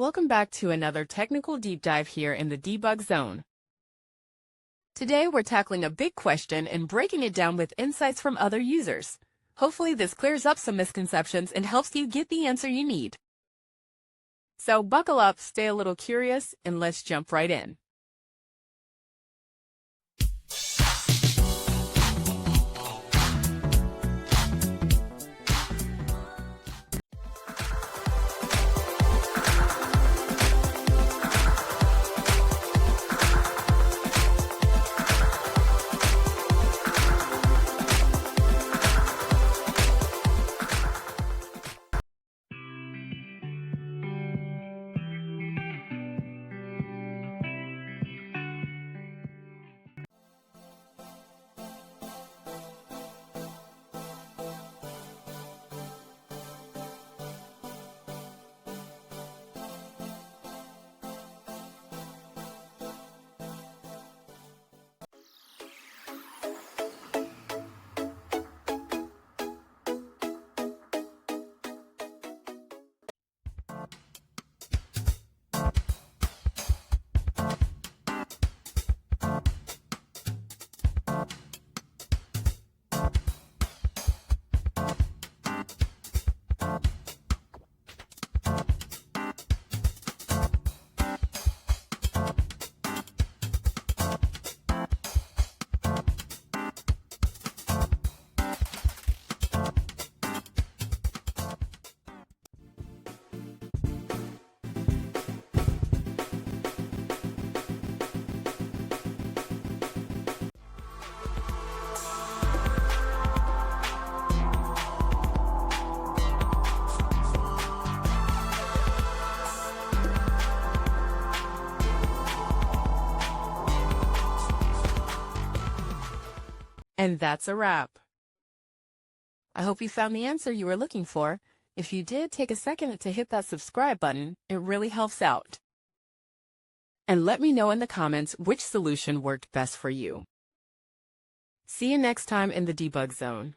Welcome back to another technical deep dive here in the debug zone. Today we're tackling a big question and breaking it down with insights from other users. Hopefully this clears up some misconceptions and helps you get the answer you need. So buckle up, stay a little curious, and let's jump right in. And that's a wrap. I hope you found the answer you were looking for. If you did, take a second to hit that subscribe button. It really helps out. And let me know in the comments which solution worked best for you. See you next time in the debug zone.